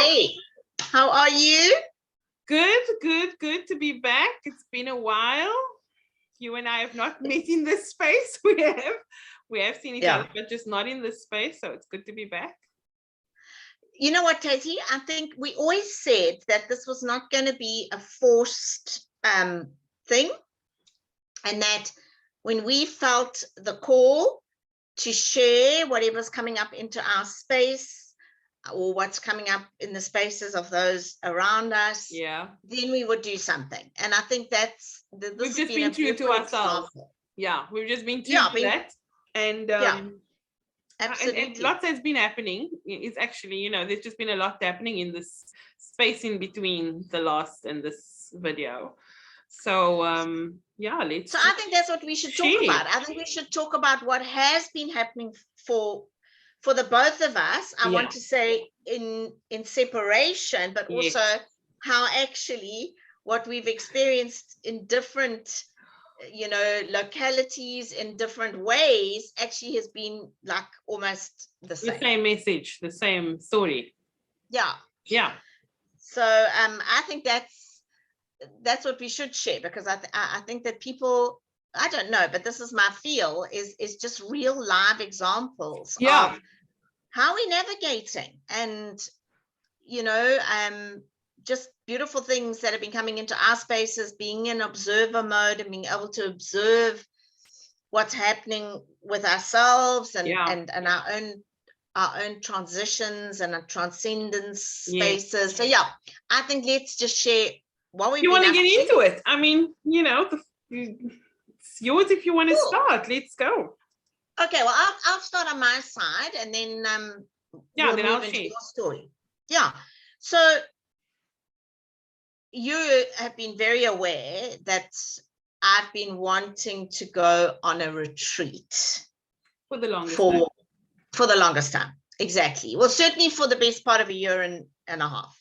Hey, how are you? Good to be back. It's been a while. You and I have not met in this space. We have seen each other, but just not in this space. So it's good to be back. You know what, Tati? I think we always said that this was not going to be a forced thing, and that when we felt the call to share whatever's coming up into our space or what's coming up in the spaces of those around us, then we would do something. And I think that's we've just been true to ourselves. Yeah, we've just been true to that. And absolutely. And lots has been happening. It's actually, there's just been a lot happening in this space in between the last and this video. So So I think that's what we should talk about. I think we should talk about what has been happening for the both of us. I want to say in separation, but also how actually what we've experienced in different localities in different ways actually has been like almost the same message, the same story. So I think that's what we should share, because I think that people, I don't know, but this is my feel, is just real live examples of how we're navigating, and just beautiful things that have been coming into our spaces, being in observer mode and being able to observe what's happening with ourselves and our own transitions and our transcendence spaces. So I think let's just share what we've been up to. You want to get into it? I mean, it's yours if you want to start. Let's go. Okay, well, I'll start on my side, and then we'll move into your story. So you have been very aware that I've been wanting to go on a retreat for the longest time. For the longest time, exactly. Well, certainly for the best part of a year and a half.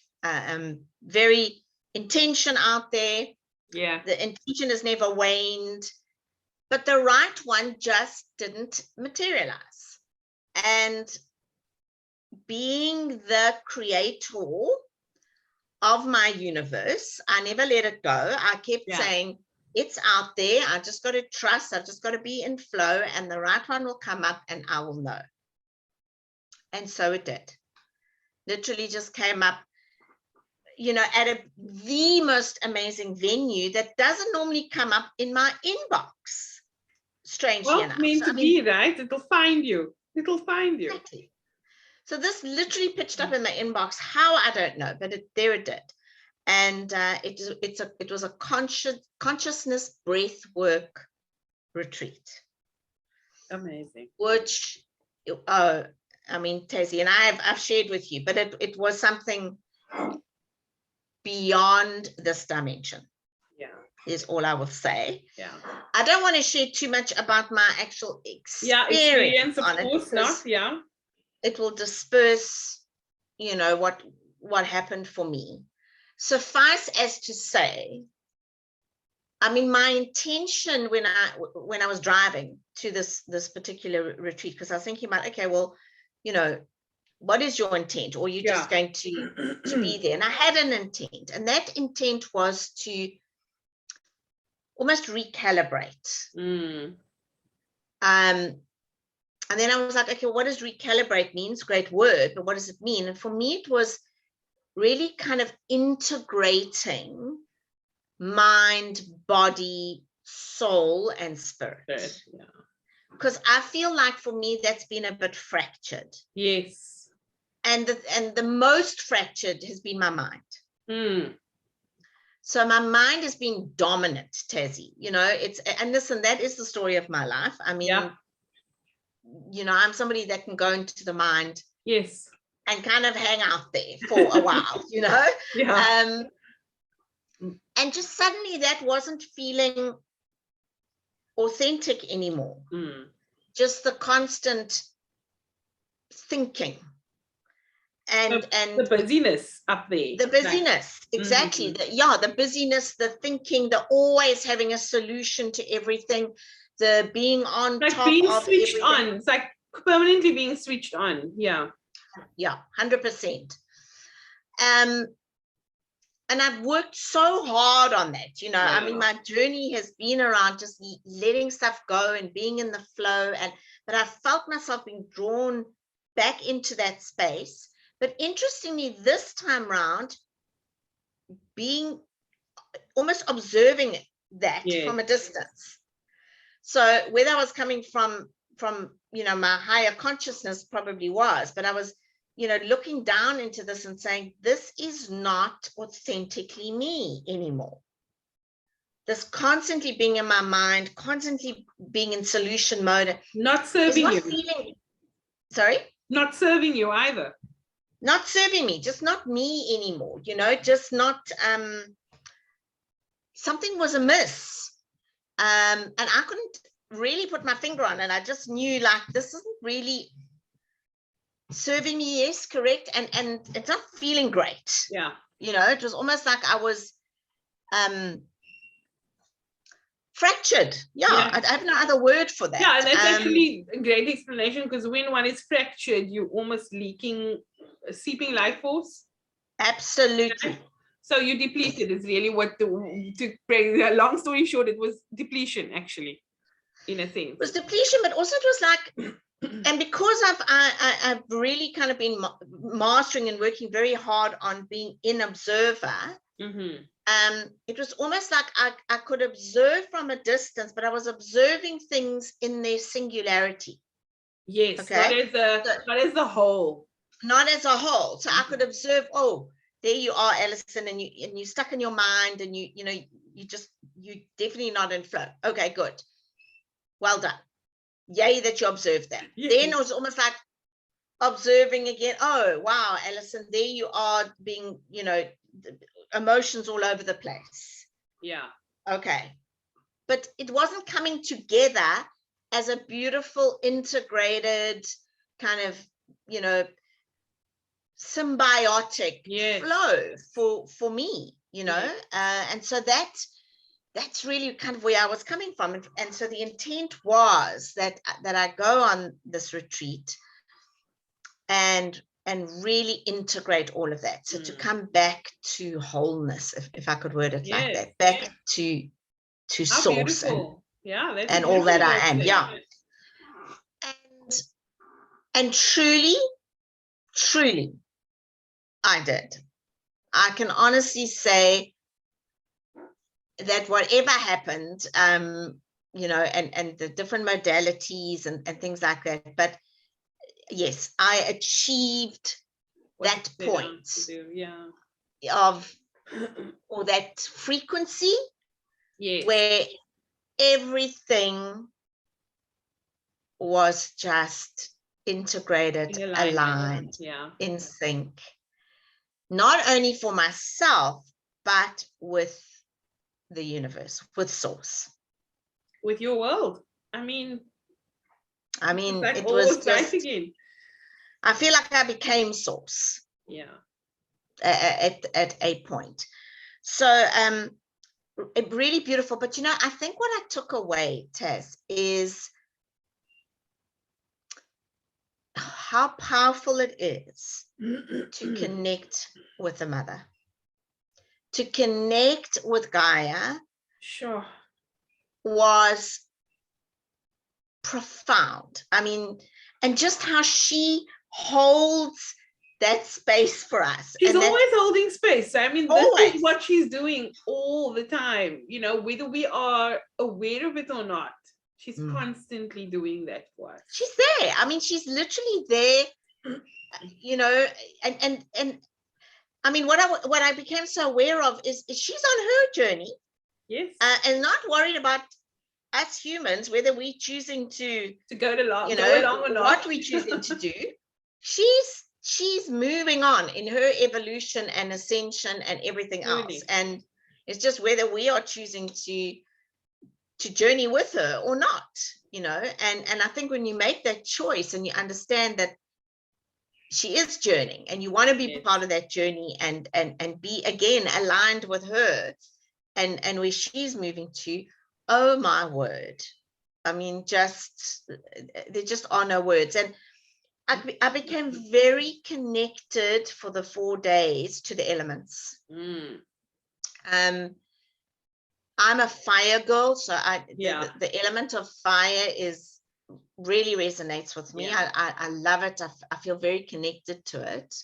Very intention out there. The intention has never waned, but the right one just didn't materialize. And being the creator of my universe, I never let it go. I kept saying, it's out there. I just got to trust. I just got to be in flow, and the right one will come up and I will know. And so it did. Literally just came up, at the most amazing venue that doesn't normally come up in my inbox. Strangely enough. Meant to be, right? It'll find you. Exactly. So this literally pitched up in my inbox. How, I don't know, but there it did. And it was a consciousness breath work retreat. Amazing. Which, Tazi and I've shared with you, but it was something beyond this dimension. Is all I will say. I don't want to share too much about my actual experience of course not. It will disperse, what happened for me. Suffice as to say, my intention when I was driving to this particular retreat, because I was thinking about, okay, well, what is your intent, or you're just going to be there? And I had an intent, and that intent was to almost recalibrate. And then I was like, okay, what does recalibrate means? Great word, but what does it mean? And for me, it was really kind of integrating mind, body, soul, and spirit. Because I feel like for me, that's been a bit fractured. Yes. And the most fractured has been my mind. So my mind has been dominant, Tazzy. That is the story of my life. I'm somebody that can go into the mind. Yes. And kind of hang out there for a while, and just suddenly that wasn't feeling authentic anymore. Just the constant thinking. And the busyness up there. The busyness, exactly. The busyness, the thinking, the always having a solution to everything, the being on top being of switched everything. on. It's like permanently being switched on. 100%. And I've worked so hard on that, you know. Yeah. I mean, my journey has been around just letting stuff go and being in the flow, but I felt myself being drawn back into that space. But interestingly, this time round, being almost observing that from a distance. So whether I was coming from you know, my higher consciousness probably was, but I was, you know, looking down into this and saying, this is not authentically me anymore. This constantly being in my mind, constantly being in solution mode. Not serving you. Sorry? Not serving you either. Not serving me, just not me anymore, you know, just not, something was amiss. And I couldn't really put my finger on it. I just knew, like, this isn't really serving me, yes, correct, and it's not feeling great. Yeah, you know, it was almost like I was fractured. I have no other word for that. Yeah, and that's actually a great explanation, because when one is fractured, you're almost seeping life force. Absolutely. Okay? So you depleted is really what to bring. Long story short, it was depletion, actually, in a sense. It was depletion, but also it was like, and because I've really kind of been mastering and working very hard on being an observer, it was almost like I could observe from a distance, but I was observing things in their singularity. Yes, okay? Not as a whole. Not as a whole. So I could observe, oh, there you are, Alison, and you're stuck in your mind, and you definitely not in flow. Okay, good. Well done. Yay that you observed that. Yes. Then it was almost like observing again. Oh, wow, Alison, there you are, being, you know, emotions all over the place. Yeah. Okay. But it wasn't coming together as a beautiful, integrated kind of, you know, symbiotic flow for me, you know. And so that's really kind of where I was coming from. And so the intent was that I go on this retreat and really integrate all of that. So to come back to wholeness, if I could word it like that, back to source and all that I am. Yeah. And truly, I did. I can honestly say that whatever happened, you know, and the different modalities and things like that, but yes, I achieved that point of, or that frequency, where everything was just integrated, aligned, in sync, not only for myself, but with the universe, with source, with your world. I mean like it was just again. I feel like I became source at a point. So really beautiful. But you know, I think what I took away, Taz, is how powerful it is to connect with the mother, to connect with Gaia. Sure. Was profound. I mean, and just how she holds that space for us. She's always holding space. I mean, this is what she's doing all the time, you know, whether we are aware of it or not. She's constantly doing that for us. She's there. I mean, she's literally there, you know, and I mean, what I became so aware of is she's on her journey. Yes. And not worried about us humans, whether we're choosing to go along or not, what we're choosing to do. She's moving on in her evolution and ascension and everything else. And it's just whether we are choosing to journey with her or not, you know. And I think when you make that choice and you understand that she is journeying and you want to be part of that journey and be again aligned with her and where she's moving to, oh my word. I mean, there just are no words. And I became very connected for the 4 days to the elements. I'm a fire girl, so the element of fire really resonates with me. I love it. I feel very connected to it.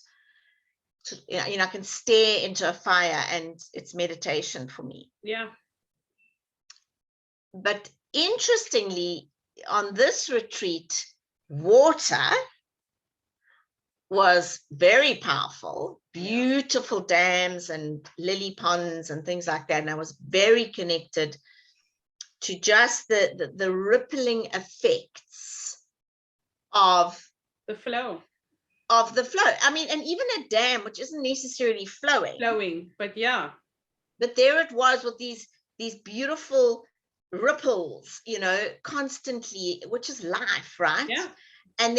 I can stare into a fire and it's meditation for me. Yeah. But interestingly, on this retreat, water was very powerful, beautiful dams and lily ponds and things like that. And I was very connected to just the rippling effects of the flow. I mean, and even a dam, which isn't necessarily flowing, but yeah. But there it was with these beautiful ripples, constantly, which is life, right? Yeah. And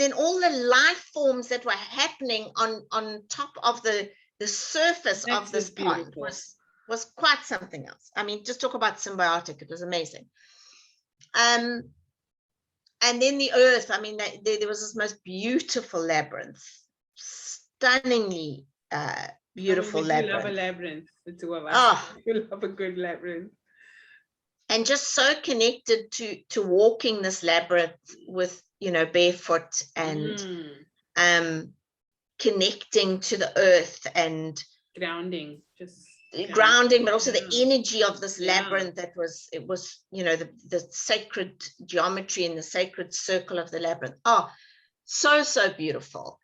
then all the life forms that were happening on top of the surface of this pond was quite something else. I mean, just talk about symbiotic. It was amazing. And then the earth, I mean, there was this most beautiful labyrinth, stunningly beautiful labyrinth. We love a labyrinth, the two of us. We love a good labyrinth. And just so connected to walking this labyrinth with, barefoot and connecting to the earth and grounding, but also the energy of this labyrinth it was the sacred geometry and the sacred circle of the labyrinth. So beautiful.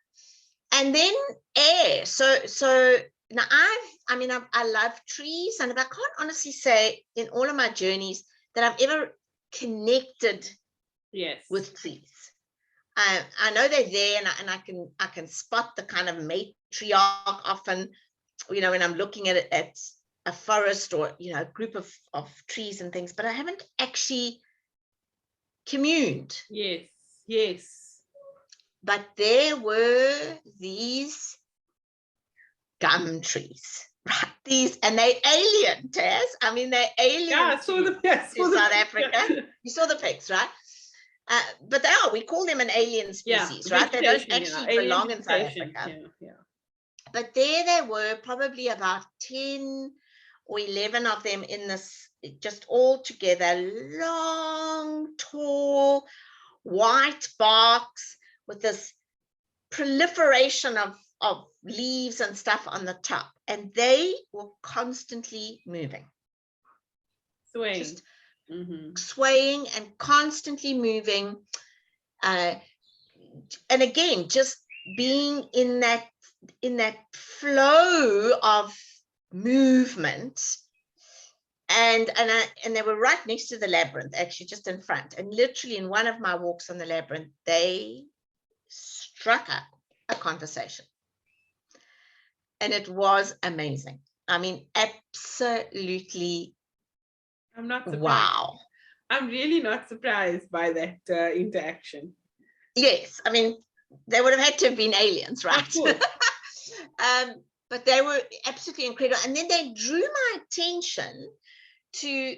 And then air. So now I love trees, and I can't honestly say in all of my journeys that I've ever connected with trees. I know they're there, and I can spot the kind of matriarch often, when I'm looking at a forest or a group of trees and things, but I haven't actually communed. Yes. But there were these gum trees, right? And they're alien, Taz. I mean, they're alien. Yeah, I saw South Africa. You saw the pics, right? But we call them an alien species, right? They don't actually belong in South Africa. But there they were, probably about 10 or 11 of them in this, just all together, long, tall, white barks with this proliferation of leaves and stuff on the top. And they were constantly moving. Swaying. Just swaying and constantly moving. And again, just being in that flow of movement, and they were right next to the labyrinth, actually just in front, and literally in one of my walks on the labyrinth they struck up a conversation, and it was amazing. I mean, absolutely. I'm not surprised. Wow. I'm really not surprised by that interaction. Yes, I mean, they would have had to have been aliens, right? Of course. But they were absolutely incredible. And then they drew my attention to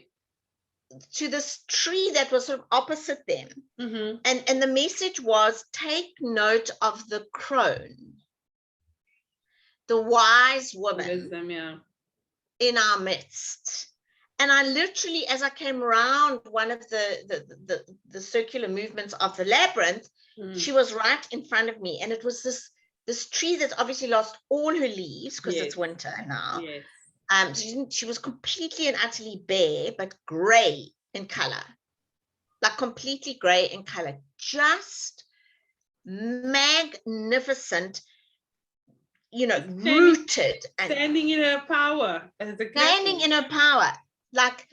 this tree that was sort of opposite them. And the message was, take note of the crone, the wise woman in our midst. And I literally, as I came around one of the circular movements of the labyrinth, she was right in front of me. And it was this tree that's obviously lost all her leaves because it's winter now. She was completely and utterly bare, but gray in color, like completely gray in color, just magnificent, rooted and standing in her power. Standing in her power, like,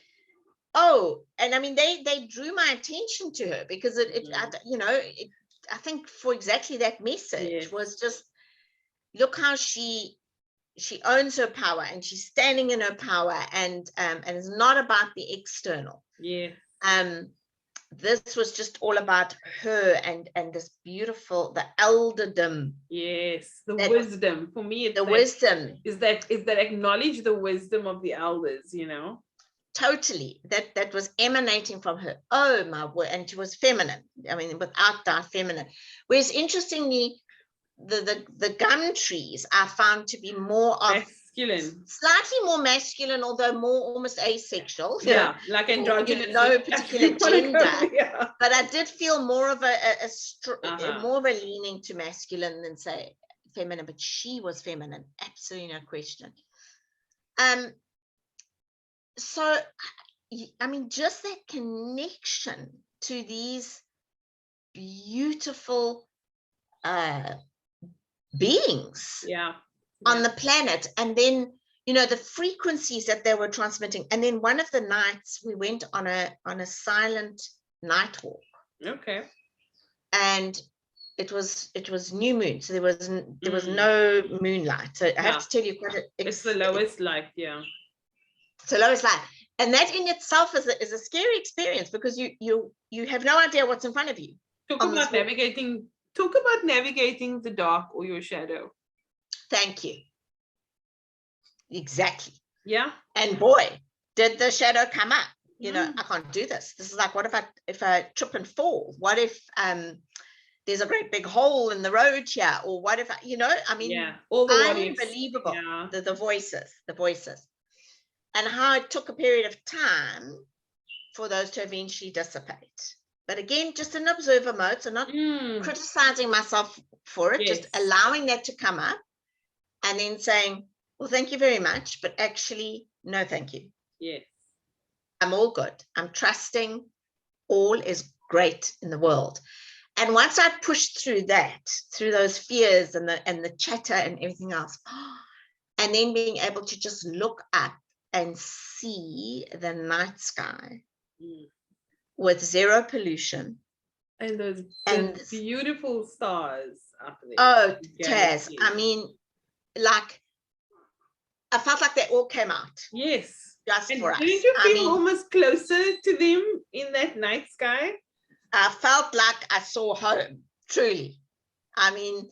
and I mean, they drew my attention to her because I think for exactly that message was just, look how she owns her power and she's standing in her power, and it's not about the external. This was just all about her and this beautiful, the elderdom. Wisdom. For me, it's the wisdom is that acknowledge the wisdom of the elders, totally, that was emanating from her. Oh my word. And she was feminine. I mean, without doubt feminine. Whereas interestingly, the gum trees are found to be more of masculine, slightly more masculine, although more almost asexual. Yeah, like androgynous. No particular gender. Yeah. But I did feel more of more of a leaning to masculine than say feminine. But she was feminine, absolutely no question. So, I mean, just that connection to these beautiful beings on the planet, and then the frequencies that they were transmitting. And then one of the nights we went on a silent night walk. Okay. And it was new moon, so there was no moonlight. So I have to tell you, it's the lowest light. Yeah. It's the lowest light, and that in itself is a scary experience, because you have no idea what's in front of you. Talk about navigating the dark or your shadow. Thank you. Exactly. Yeah. And boy, did the shadow come up. I can't do this. This is like, what if I trip and fall? What if there's a great big hole in the road here? Or what if I mean, all the unbelievable. The voices. And how it took a period of time for those to eventually dissipate. But again, just in observer mode, so not criticizing myself for it, just allowing that to come up and then saying, well, thank you very much, but actually, no, thank you. Yes. I'm all good. I'm trusting all is great in the world. And once I pushed through those fears and the chatter and everything else, and then being able to just look up and see the night sky with zero pollution. And those beautiful stars up there. Oh, Taz, I mean, like, I felt like they all came out. Yes. Just for us. Didn't you feel almost closer to them in that night sky? I felt like I saw home, truly. I mean,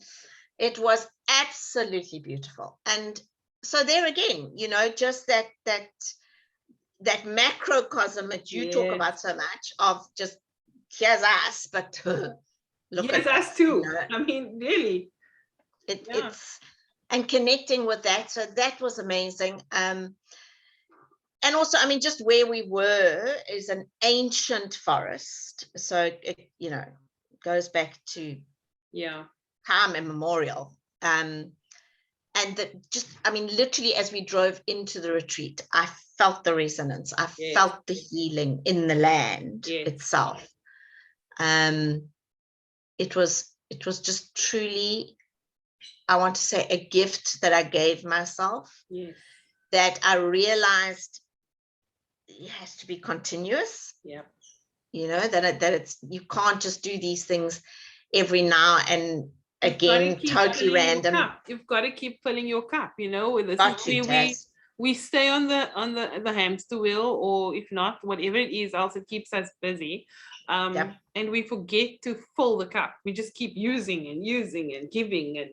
it was absolutely beautiful. And so there again, just that macrocosm that you talk about so much, of just, here's us, but look at us too. I mean, really. It's, and connecting with that. So that was amazing. And also, I mean, just where we were is an ancient forest. So it, goes back to time immemorial. And that literally as we drove into the retreat, I felt the resonance. I felt the healing in the land itself. It was just truly, I want to say, a gift that I gave myself, that I realized it has to be continuous. That it's, you can't just do these things every now and again, totally random. You've got to keep filling your cup, we stay on the hamster wheel, or if not, whatever it is else, it keeps us busy. And we forget to fill the cup. We just keep using and giving and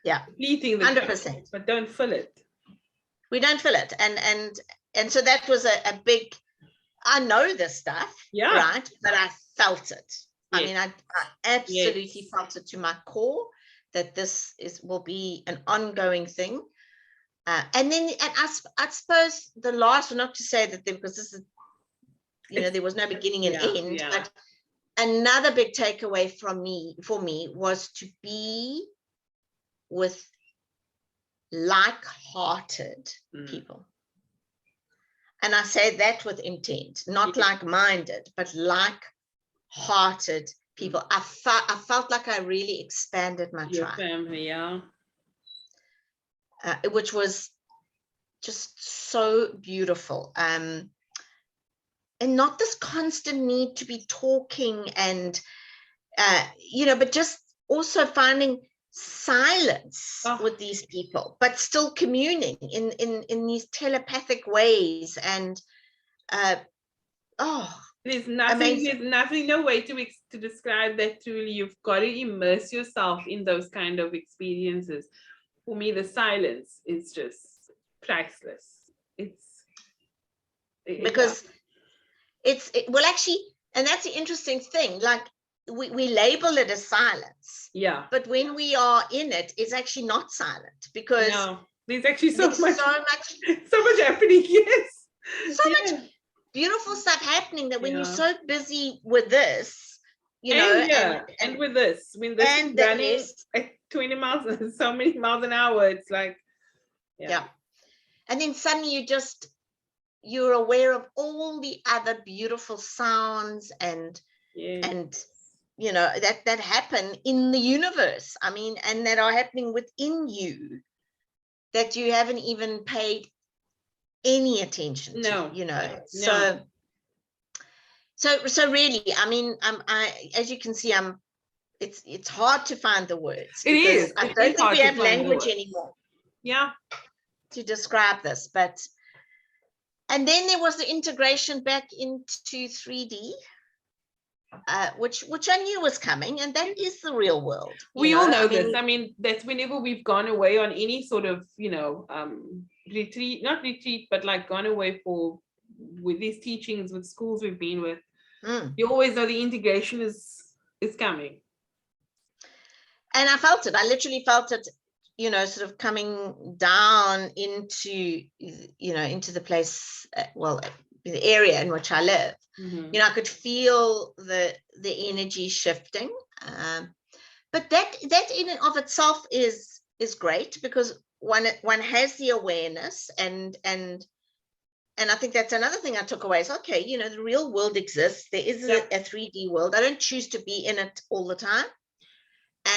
depleting the 100%. Cup, but don't fill it. We don't fill it. And so that was a big, I know this stuff, right? But I felt it. I mean, I absolutely felt it to my core, that this will be an ongoing thing. And I suppose the last one, not to say that because this is, there was no beginning and end, but another big takeaway for me was to be with like-hearted people. And I say that with intent, not like-minded, but like-hearted people. I felt like I really expanded my tribe. Family, which was just so beautiful. And not this constant need to be talking and, but just also finding silence with these people, but still communing in these telepathic ways. And there's nothing, no way to describe that truly. You've got to immerse yourself in those kind of experiences. For me, the silence is just priceless. because well, actually, and that's the interesting thing. Like we label it as silence. Yeah. But when we are in it, it's actually not silent, because there's actually so much happening. Yes. So much beautiful stuff happening that when you're so busy with this, you know, and with this, when this is running at 20 miles, so many miles an hour, it's like, and then suddenly you're aware of all the other beautiful sounds and you know that happen in the universe. I mean, and that are happening within you that you haven't even paid any attention to, you know. So really, I mean, as you can see, it's hard to find the words. It is. I don't think we have language anymore. Yeah. To describe this, and then there was the integration back into 3D, which I knew was coming, and that is the real world. We all know this. I mean, that's whenever we've gone away on any sort of, retreat, not retreat, but like gone away with these teachings, with schools we've been with, you always know the integration is coming. And I felt it. I literally felt it, sort of coming down into, into the place, the area in which I live. Mm-hmm. I could feel the energy shifting. But that in and of itself is great, because one has the awareness, and I think that's another thing I took away is, okay, the real world exists. There is a 3D world. I don't choose to be in it all the time.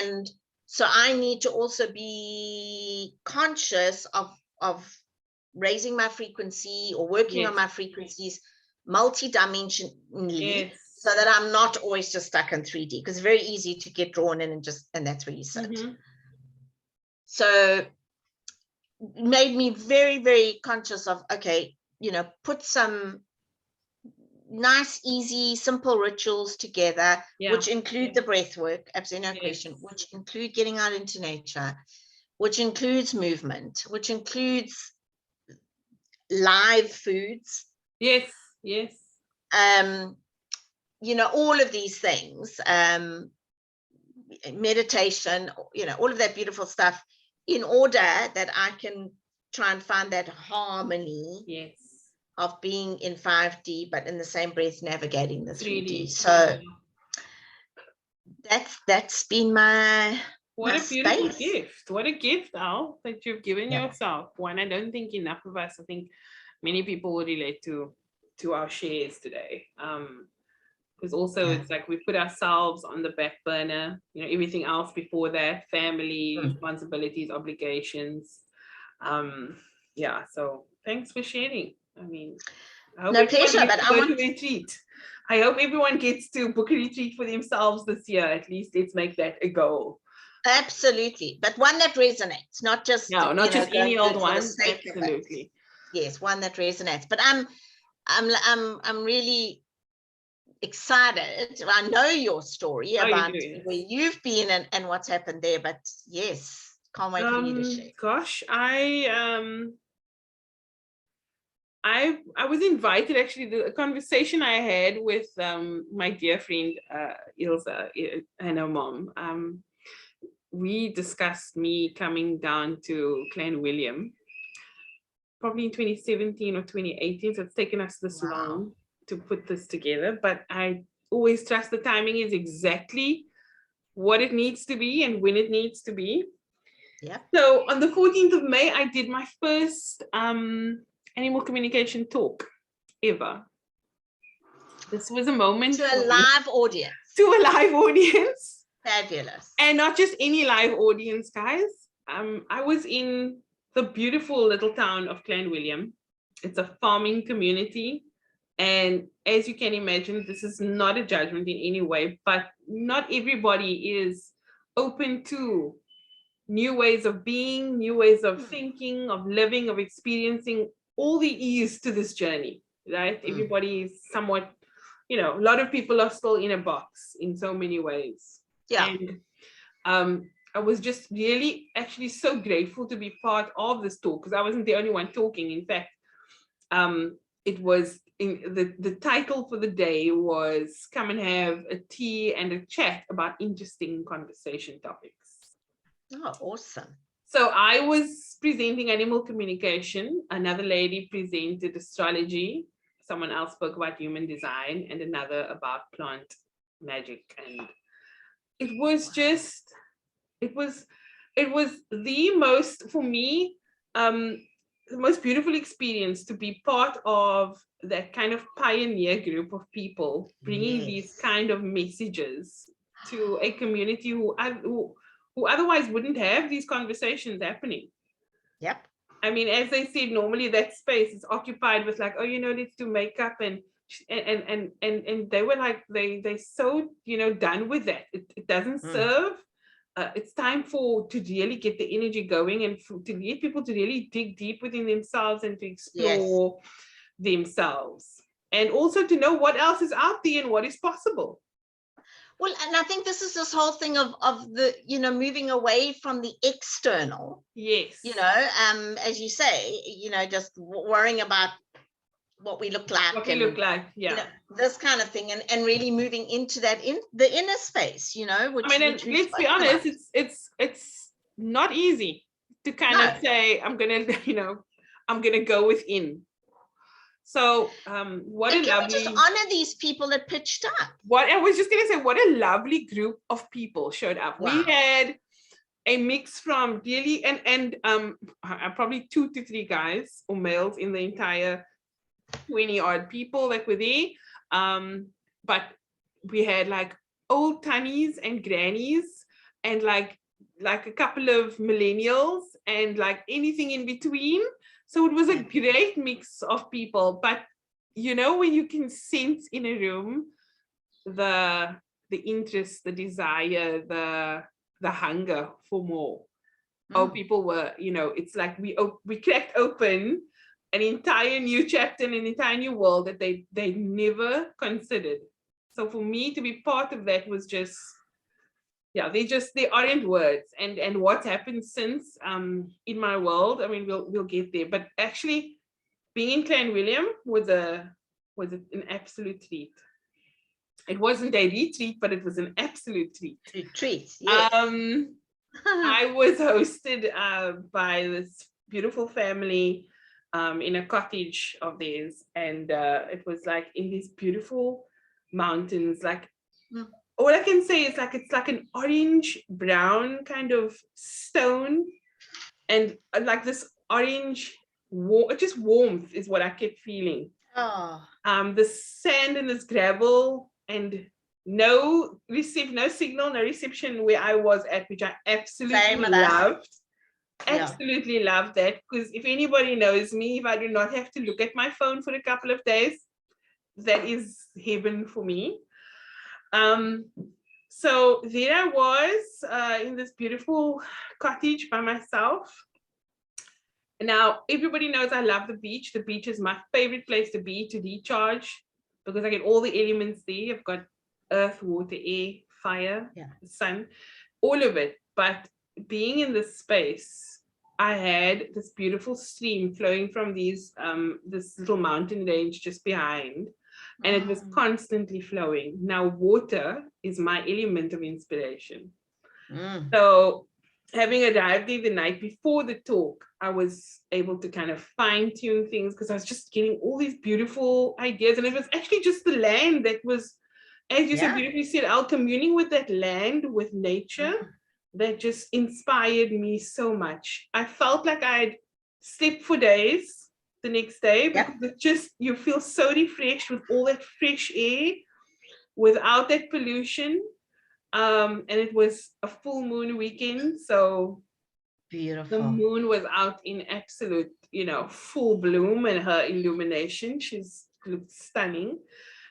And so I need to also be conscious of raising my frequency or working on my frequencies multi-dimensionally, so that I'm not always just stuck in 3D, because it's very easy to get drawn in and that's where you sit. Mm-hmm. So it made me very, very conscious of, okay, put some nice, easy, simple rituals together, which include the breath work, absolutely no question, which include getting out into nature, which includes movement, which includes live foods. Yes. All of these things, meditation, all of that beautiful stuff, in order that I can try and find that harmony of being in 5D, but in the same breath navigating the 3D. So that's been my What a beautiful space. gift. What a gift, Al, that you've given yourself. One, I don't think enough of us, I think many people would relate to our shares today. Because also it's like we put ourselves on the back burner, everything else before that, family, responsibilities, obligations. So thanks for sharing. I mean, no pleasure, but I want to retreat. I hope everyone gets to book a retreat for themselves this year. At least let's make that a goal. Absolutely, but one that resonates, not just just any old one. Absolutely, yes, one that resonates. But I'm really excited. I know your story about where you've been and what's happened there. But yes, can't wait for you to share. Gosh, I was invited, actually, the conversation I had with my dear friend Ilse and her mom. We discussed me coming down to Clanwilliam, probably in 2017 or 2018. So it's taken us this long to put this together. But I always trust the timing is exactly what it needs to be and when it needs to be. Yeah. So on the 14th of May, I did my first animal communication talk ever. This was a moment to a live audience. Fabulous. And not just any live audience, guys. I was in the beautiful little town of Clanwilliam. It's a farming community. And as you can imagine, this is not a judgment in any way, but not everybody is open to new ways of being, new ways of thinking, of living, of experiencing all the ease to this journey, right? Everybody is somewhat, a lot of people are still in a box in so many ways. Yeah. And I was just really actually so grateful to be part of this talk, because I wasn't the only one talking. In fact, it was the title for the day was come and have a tea and a chat about interesting conversation topics. Oh, awesome. So I was presenting animal communication. Another lady presented astrology. Someone else spoke about human design, and another about plant magic. And it was just, it was the most, for me, the most beautiful experience to be part of that kind of pioneer group of people bringing these kind of messages to a community who otherwise wouldn't have these conversations happening. Yep. I mean, as they said, normally that space is occupied with like, oh, let's do makeup and they were like, they so, done with that. It doesn't serve. It's time to really get the energy going and to get people to really dig deep within themselves and to explore themselves. And also to know what else is out there and what is possible. Well, and I think this is this whole thing of the, moving away from the external. Yes. As you say, just worrying about what we look like. What we look like, yeah. This kind of thing, and really moving into that the inner space, which, I mean, let's be honest, it's not easy to kind of say, I'm gonna go within. So what a lovely, can we just honor these people that pitched up? What I was just gonna say, what a lovely group of people showed up. Wow. We had a mix from really and probably 2 to 3 guys or males in the entire 20 odd people that were there. But we had like old tunnies and grannies and like a couple of millennials and like anything in between. So it was a great mix of people. But when you can sense in a room the interest, the desire, the hunger for more. Oh, people were, it's like we cracked open an entire new chapter and an entire new world that they never considered. So for me to be part of that was just, they aren't words. And what's happened since in my world, I mean, we'll get there. But actually being in Clan William was an absolute treat. It wasn't a retreat, but it was an absolute treat. Treat, yes. I was hosted by this beautiful family in a cottage of theirs, and it was like in these beautiful mountains. Like all I can say is like it's like an orange brown kind of stone, and like this orange just warmth is what I kept feeling. The sand and this gravel and no signal, no reception where I was at, which I absolutely loved. Absolutely love that, because if anybody knows me, if I do not have to look at my phone for a couple of days, that is heaven for me. So there I was in this beautiful cottage by myself. Now everybody knows I love the beach. The beach is my favorite place to be, to recharge, because I get all the elements there. I've got earth, water, air, fire, sun, all of it. But being in this space, I had this beautiful stream flowing from these this little mountain range just behind, and it was constantly flowing. Now water is my element of inspiration. So having arrived there the night before the talk, I was able to kind of fine-tune things because I was just getting all these beautiful ideas, and it was actually just the land that was, as you so beautifully said, Al, communing with that land, with nature, that just inspired me so much. I felt like I'd slept for days the next day, because it just, you feel so refreshed with all that fresh air, without that pollution. And it was a full moon weekend, so beautiful. The moon was out in absolute, full bloom, and her illumination, she's looked stunning,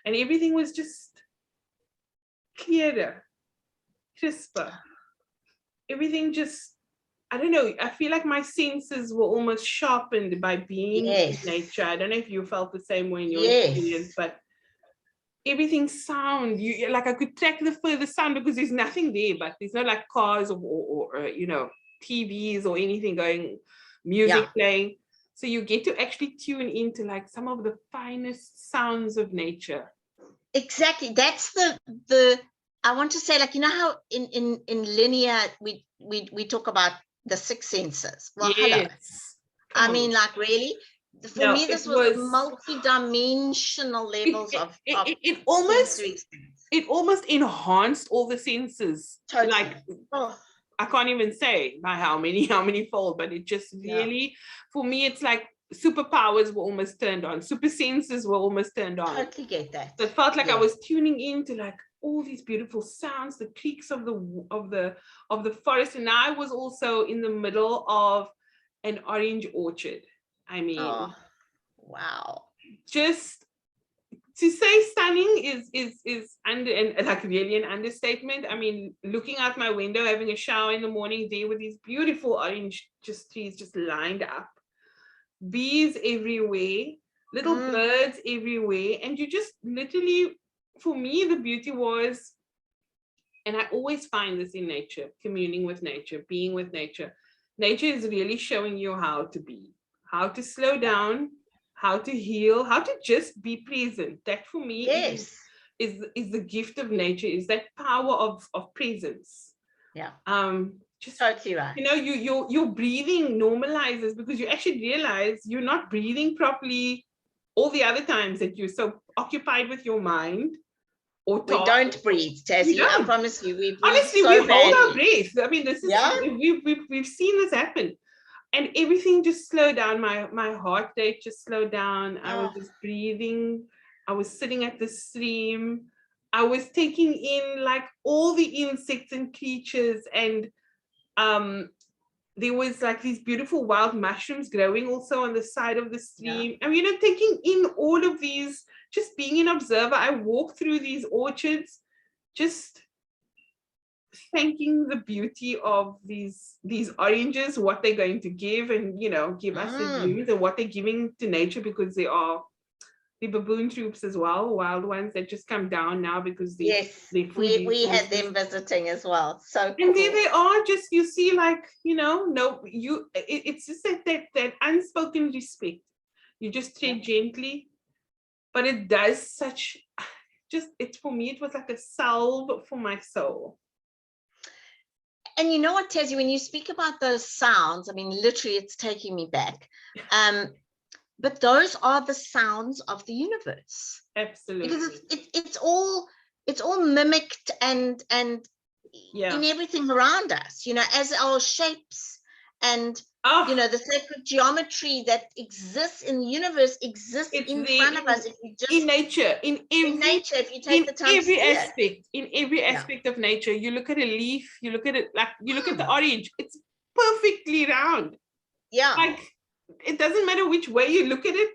and everything was just clearer, crisper. Everything just, I don't know, I feel like my senses were almost sharpened by being in nature. I don't know if you felt the same way in your experience, but everything sound, like I could track the further sound, because there's nothing there, but there's no like cars or TVs or anything going, music playing. So you get to actually tune into like some of the finest sounds of nature. Exactly. That's the I want to say, like, you know how in linear we talk about the six senses. Well, hello. I mean, like, really, for me, this was multi-dimensional levels of it almost enhanced all the senses. Totally. Like, I can't even say by how many fold, but it just really, for me, it's like superpowers were almost turned on. Super senses were almost turned on. Totally get that. So it felt like I was tuning into like all these beautiful sounds, the creaks of the forest. And I was also in the middle of an orange orchard. I mean, wow. Just to say stunning is and like really an understatement. I mean, looking out my window, having a shower in the morning there with these beautiful orange trees just lined up, bees everywhere, little birds everywhere, and you just literally, for me, the beauty was, and I always find this in nature, communing with nature, being with nature. Nature is really showing you how to be, how to slow down, how to heal, how to just be present. That for me is the gift of nature, is that power of presence. Just totally right. You know, your breathing normalizes because you actually realize you're not breathing properly all the other times that you're so occupied with your mind. Or we don't breathe, Tassie. I promise you, we breathe. Honestly, we hold our breath. I mean, this is we've seen this happen. And everything just slowed down. My heart rate just slowed down. I was just breathing. I was sitting at the stream. I was taking in like all the insects and creatures. And there was like these beautiful wild mushrooms growing also on the side of the stream. And, you know, taking in all of these, just being an observer. I walked through these orchards, just thanking the beauty of these oranges, what they're going to give, and you know, give us the blooms, and what they're giving to nature, because they are the baboon troops as well, wild ones that just come down now because we had them visiting as well. So cool. And there they are, just, you see, like, you know, it's just that unspoken respect. You just tread gently, but it does such, it's for me, it was like a salve for my soul. And you know what, Tassie, when you speak about those sounds, I mean, literally, it's taking me back. But those are the sounds of the universe. Absolutely. Because it's all mimicked and in everything around us, you know, as our shapes and you know, the sacred geometry that exists in the universe exists in front of us. If you just in nature, in nature, if you take the time in every aspect of nature, you look at a leaf, you look at it, like you look at the orange, it's perfectly round. Like, it doesn't matter which way you look at it,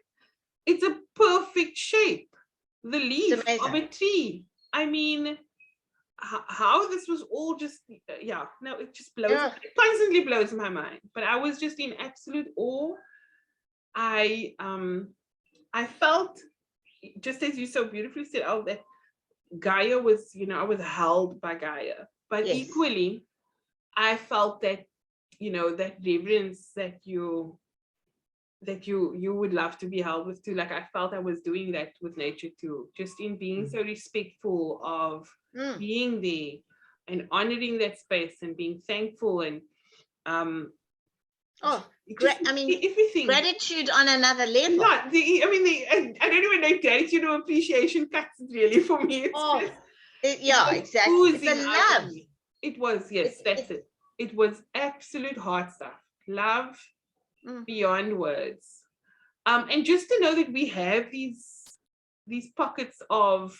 it's a perfect shape. The leaf of a tree. I mean, how this was all just, it just blows, it constantly blows my mind. But I was just in absolute awe. I felt, just as you so beautifully said, that Gaia was, you know, I was held by Gaia. But equally, I felt that, you know, that reverence that you would love to be held with too. Like, I felt I was doing that with nature too, just in being so respectful of being there and honoring that space and being thankful and everything. Gratitude on another level. I don't even know, gratitude or appreciation cuts really for me. Exactly. It's a love. It was, that's it. It was absolute heart stuff. Love beyond words. And just to know that we have these pockets of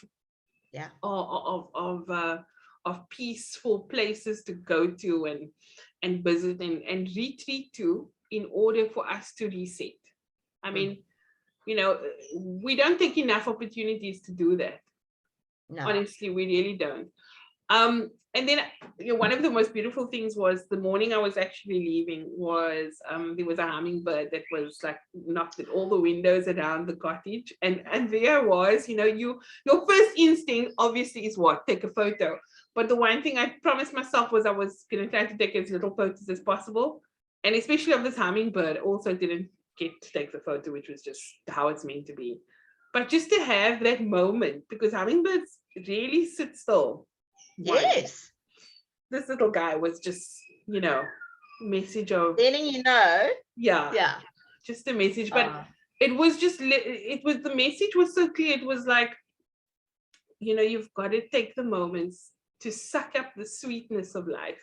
peaceful places to go to and visit and retreat to in order for us to reset. I mean, you know, we don't take enough opportunities to do that. No. Honestly, we really don't. And then, you know, one of the most beautiful things was the morning I was actually leaving was there was a hummingbird that was like knocked at all the windows around the cottage, and there I was, you know, your first instinct obviously is what? Take a photo. But the one thing I promised myself was I was going to try to take as little photos as possible, and especially of this hummingbird. Also didn't get to take the photo, which was just how it's meant to be. But just to have that moment, because hummingbirds really sit still. Yes. This little guy was just, message of letting you know. Yeah. Just a message. But it was just, the message was so clear. It was like, you've got to take the moments to suck up the sweetness of life.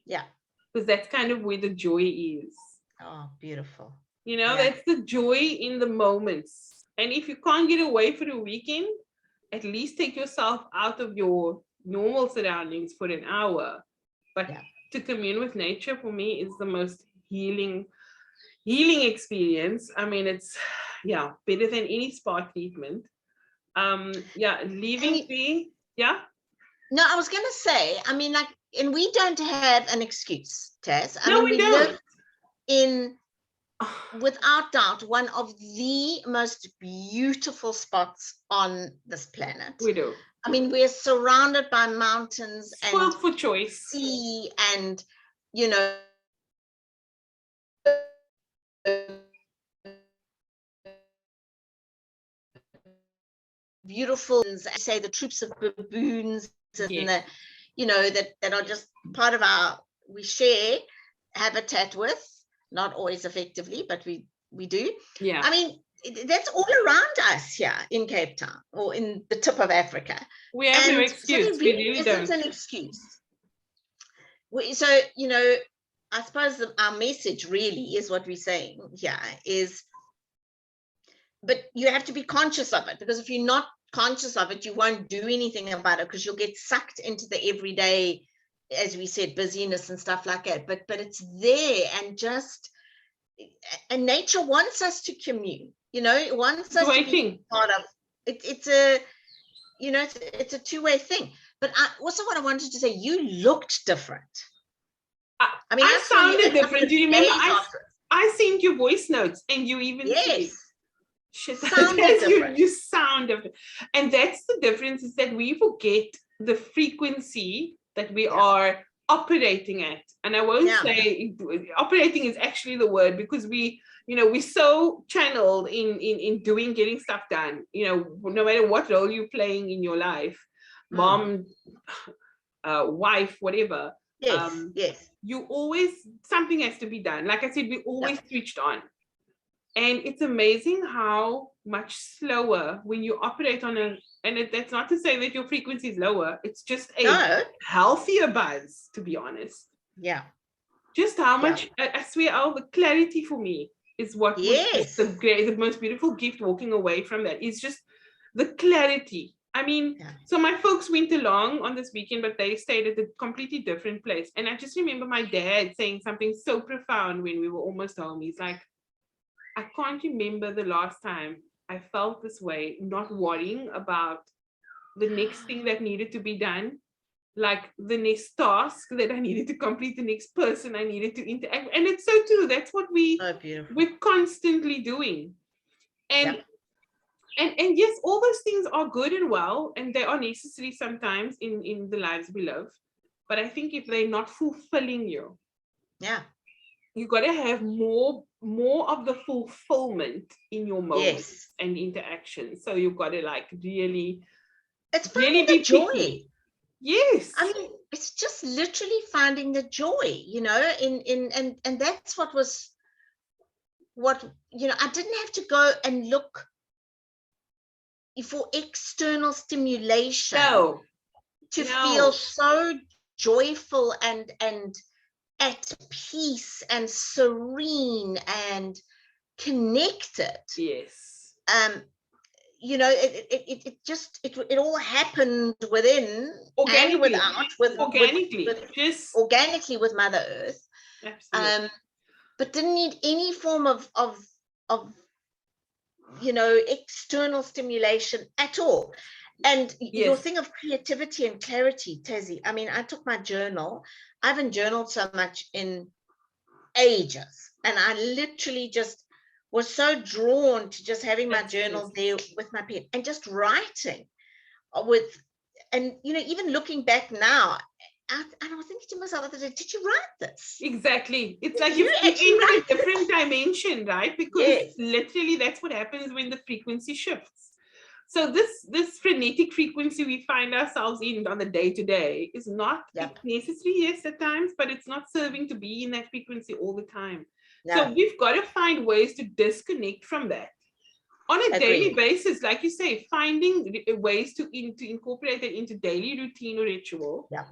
Yeah. Because that's kind of where the joy is. Oh, beautiful. That's the joy in the moments. And if you can't get away for a weekend, at least take yourself out of your normal surroundings for an hour. But to commune with nature, for me, is the most healing experience. I mean, it's better than any spa treatment. Leaving the No, I was gonna say, I mean, like, and we don't have an excuse, Taz. I mean, we don't. Live in, without doubt, one of the most beautiful spots on this planet. We do. I mean, we're surrounded by mountains and for choice, sea, and beautiful, say, the troops of baboons, and that are just part of we share habitat with, not always effectively, but we do. I mean, that's all around us here in Cape Town or in the tip of Africa. We have no excuse. So we really isn't an excuse. So I suppose our message really is what we're saying here is, but you have to be conscious of it, because if you're not conscious of it, you won't do anything about it, because you'll get sucked into the everyday, as we said, busyness and stuff like that. But it's there, and nature wants us to commune. It wants us to be part of it. It's a two-way thing. But what I wanted to say, you looked different. I mean, I sounded different. Do you remember? I sent you voice notes, and you even said, shit, you sound different. And that's the difference, is that we forget the frequency that we are operating at. And I won't say operating is actually the word, because we're so channeled in getting stuff done, no matter what role you're playing in your life, mom, wife, whatever. Yes. You always, something has to be done. Like I said, we always switched on. And it's amazing how much slower when you operate on that's not to say that your frequency is lower. It's just a healthier buzz, to be honest. Yeah. Just how much, I swear, the clarity for me is what was the most beautiful gift walking away from that. It's just the clarity. I mean, so my folks went along on this weekend, but they stayed at a completely different place. And I just remember my dad saying something so profound when we were almost home. He's like, I can't remember the last time I felt this way, not worrying about the next thing that needed to be done, like the next task that I needed to complete, the next person I needed to interact. And it's so true. That's what we're constantly doing. And yes, all those things are good and well, and they are necessary sometimes in the lives we live. But I think if they're not fulfilling you, you got to have more of the fulfillment in your moments and interactions. So you've got to really, it's finding the joy. Picky. Yes. I mean, it's just literally finding the joy, and that's what I didn't have to go and look for external stimulation to feel so joyful and at peace and serene and connected. Yes. It all happened within and without, organically with Mother Earth. Absolutely. But didn't need any form of external stimulation at all. And your thing of creativity and clarity, Tezzy, I mean, I took my journal. I haven't journaled so much in ages, and I literally just was so drawn to just having my journal there with my pen and just writing and even looking back now, I was thinking to myself the other day, did you write this? Exactly. It's like you enter a different dimension, right? Because literally that's what happens when the frequency shifts. So this frenetic frequency we find ourselves in on the day-to-day is not necessary, yes, at times, but it's not serving to be in that frequency all the time. No. So we've got to find ways to disconnect from that. On a daily basis, like you say, finding ways to incorporate it into daily routine or ritual. Yeah.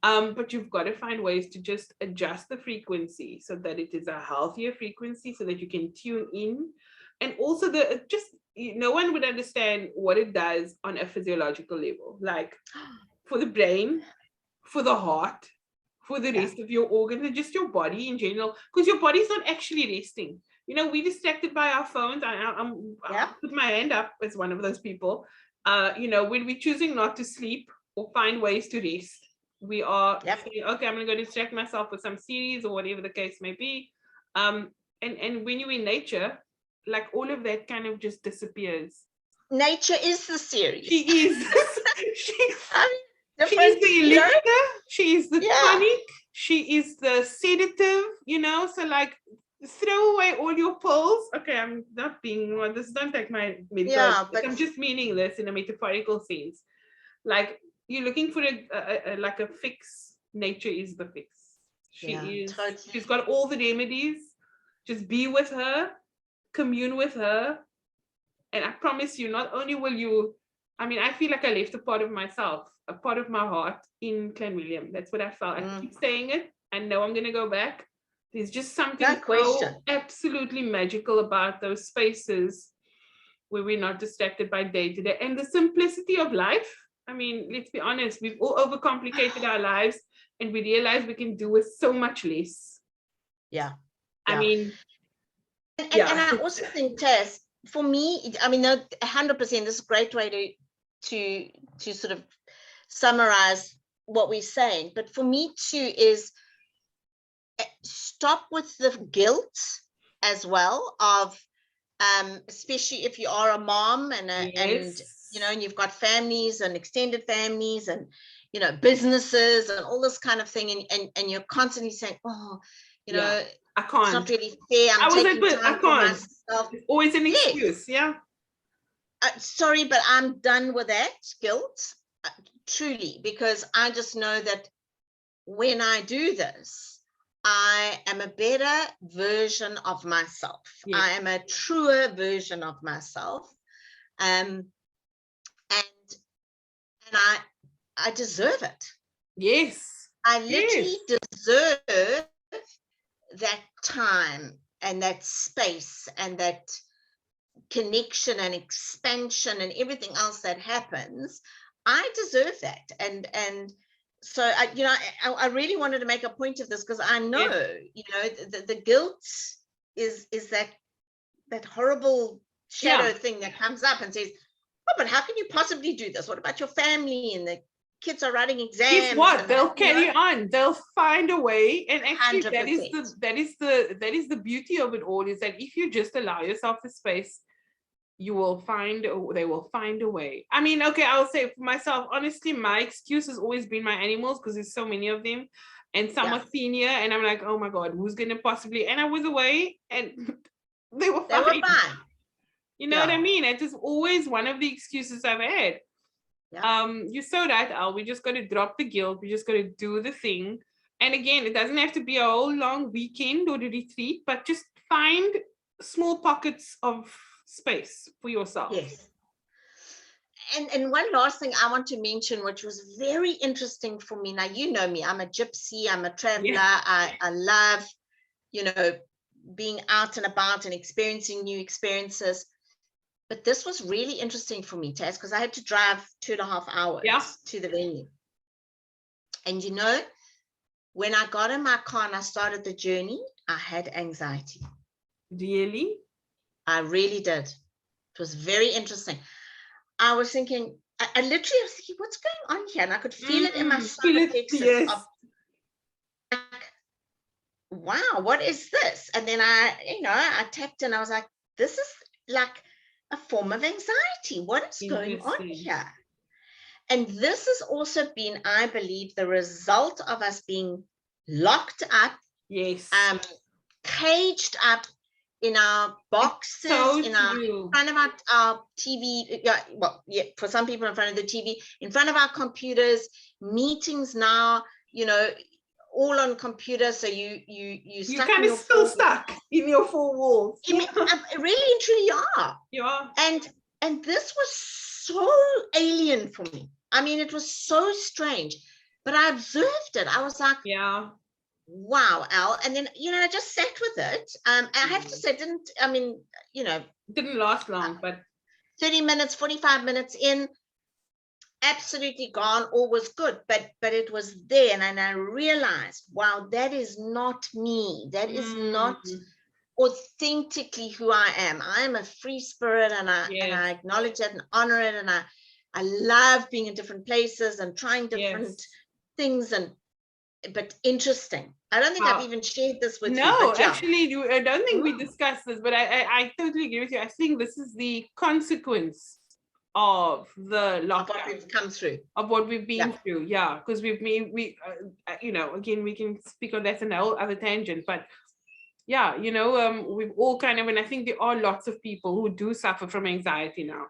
But you've got to find ways to just adjust the frequency so that it is a healthier frequency so that you can tune in. And also no one would understand what it does on a physiological level, like for the brain, for the heart, for the rest of your organs, and just your body in general, because your body's not actually resting. You know, we're distracted by our phones. I'll put my hand up as one of those people. You know, when we're choosing not to sleep or find ways to rest, we are saying, okay, I'm going to go distract myself with some series or whatever the case may be. And when you're in nature, like all of that kind of just disappears. Nature is the series. She is. She is the elixir. She is the tonic. She is the sedative, you know, so like throw away all your pills. Okay, I'm not being this. Don't take my medical. But I'm just meaning this in a metaphorical sense. Like you're looking for a fix. Nature is the fix. She is. Totally. She's got all the remedies. Just be with her, commune with her, and I promise you, not only will you. I mean, I feel like I left a part of myself, a part of my heart in Clanwilliam. That's what I felt. I keep saying it. I know I'm going to go back. There's just something so absolutely magical about those spaces where we're not distracted by day to day. And the simplicity of life. I mean, let's be honest, we've all overcomplicated our lives and we realize we can do with so much less. Yeah. I mean. And I also think, Tess, for me, I mean, 100%, this is a great way to sort of summarize what we're saying. But for me too is stop with the guilt as well of, especially if you are a mom and you know, and you've got families and extended families and, you know, businesses and all this kind of thing. And you're constantly saying, oh, you know, I can't. It's not really fair. I'm taking time for myself. It's always an excuse. Yeah. Sorry, but I'm done with that guilt, truly, because I just know that when I do this, I am a better version of myself. Yes. I am a truer version of myself. And I deserve it. Yes. I literally deserve that time and that space and that connection and expansion and everything else that happens. I deserve that. And so I really wanted to make a point of this because I know, you know, the guilt is that horrible shadow thing that comes up and says, oh, but how can you possibly do this? What about your family and the kids are writing exams? Guess what? They'll carry on. They'll find a way. And actually, 100%. that is the beauty of it all, is that if you just allow yourself the space, they will find a way. I mean, okay, I'll say for myself, honestly, my excuse has always been my animals because there's so many of them. And some are senior, and I'm like, oh my God, who's gonna possibly? And I was away, and they were fine. You know what I mean? It is always one of the excuses I've had. Yeah. You're so right, Al. We just got to drop the guilt. We just got to do the thing. And again, it doesn't have to be a whole long weekend or a retreat, but just find small pockets of space for yourself. Yes. And one last thing I want to mention, which was very interesting for me. Now, you know me, I'm a gypsy, I'm a traveler. Yeah. I love, you know, being out and about and experiencing new experiences. But this was really interesting for me, Taz, because I had to drive 2.5 hours to the venue. And, you know, when I got in my car and I started the journey, I had anxiety. Really? I really did. It was very interesting. I was thinking, I literally was thinking, what's going on here? And I could feel it in my solar plexus. Yes. Like, wow, what is this? And then I tapped and I was like, this is like a form of anxiety. What is going on here? And this has also been, I believe, the result of us being locked up, yes, caged up in our boxes, in front of our TV. For some people in front of the TV, in front of our computers, meetings now, all on computers. So you kind of still stuck in your four walls. Really and truly are. Yeah. And this was so alien for me. I mean, it was so strange, but I observed it. I was like, yeah, wow, Al. And then, I just sat with it. I have to say, didn't last long, but 30 minutes, 45 minutes in, absolutely gone, all was good, but it was there. And I realized, wow, that is not me. That is not authentically who I am. I am a free spirit, and I acknowledge it and honor it, and I love being in different places and trying different things, but interesting. I don't think I've even shared this with you. No, actually, I don't think we discussed this, but I totally agree with you. I think this is the consequence of the lockdown, of what we've come through, of what we've been through. Yeah, because again, we can speak on that in a whole other tangent, but yeah, we've all kind of, and I think there are lots of people who do suffer from anxiety now.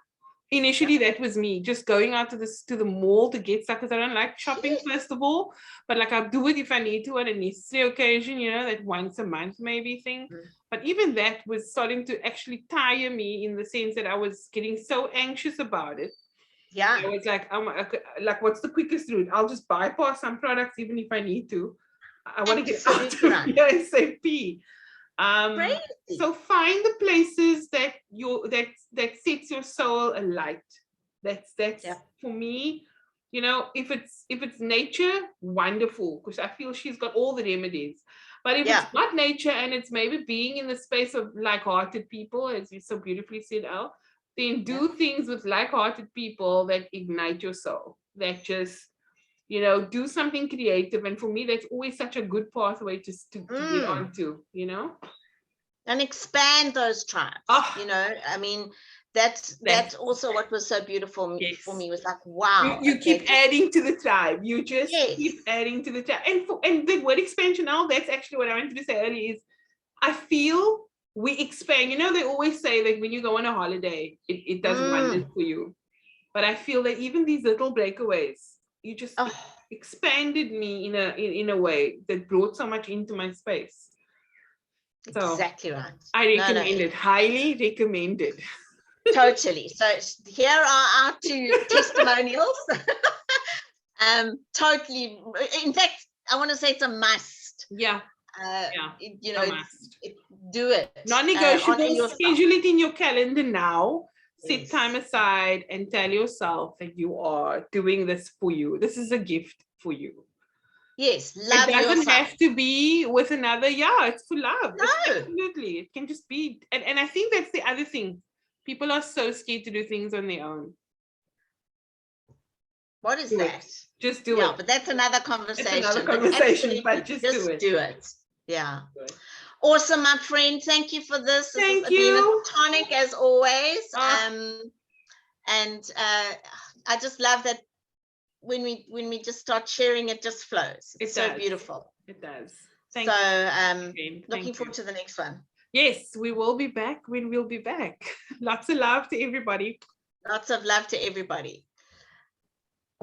Initially, that was me, just going out to the mall to get stuff, because I don't like shopping, first of all, but like I'll do it if I need to on a necessary occasion, that once a month maybe thing. But even that was starting to actually tire me, in the sense that I was getting so anxious about it. Yeah. I was like, what's the quickest route? I'll just bypass some products even if I need to. I want to get out of ASAP. So find the places that that sets your soul alight. That's for me, if it's nature, wonderful, because I feel she's got all the remedies. But if it's not nature, and it's maybe being in the space of like-hearted people, as you so beautifully said, Al, then do things with like-hearted people that ignite your soul, that just do something creative. And for me, that's always such a good pathway to get onto, and expand those tribes. I mean, that's also what was so beautiful for me, was like, wow, you keep adding to the tribe. You just keep adding to the tribe. And the word expansion, now, that's actually what I wanted to say earlier, is I feel we expand. They always say that when you go on a holiday, it does wonders for you. But I feel that even these little breakaways, you just expanded me in a way that brought so much into my space. So, exactly right. I recommend it. Highly recommended. Totally. So here are our two testimonials. Totally. In fact, I want to say it's a must. Yeah. Must. Do it. Non-negotiable. Schedule it in your calendar now. Set time aside and tell yourself that you are doing this for you. This is a gift for you. Yes, love yourself. It doesn't have to be with another. It's for love. No. Absolutely. It can just be. And I think that's the other thing. People are so scared to do things on their own. What is that? Just do it. Yeah, but that's another conversation. But just do it. Yeah. Awesome, my friend. Thank you for this. Thank you. Tonic as always. And I just love that when we just start sharing, it just flows. It's so beautiful. It does. Looking forward to the next one. Yes, we will be back when we'll be back. Lots of love to everybody. Lots of love to everybody.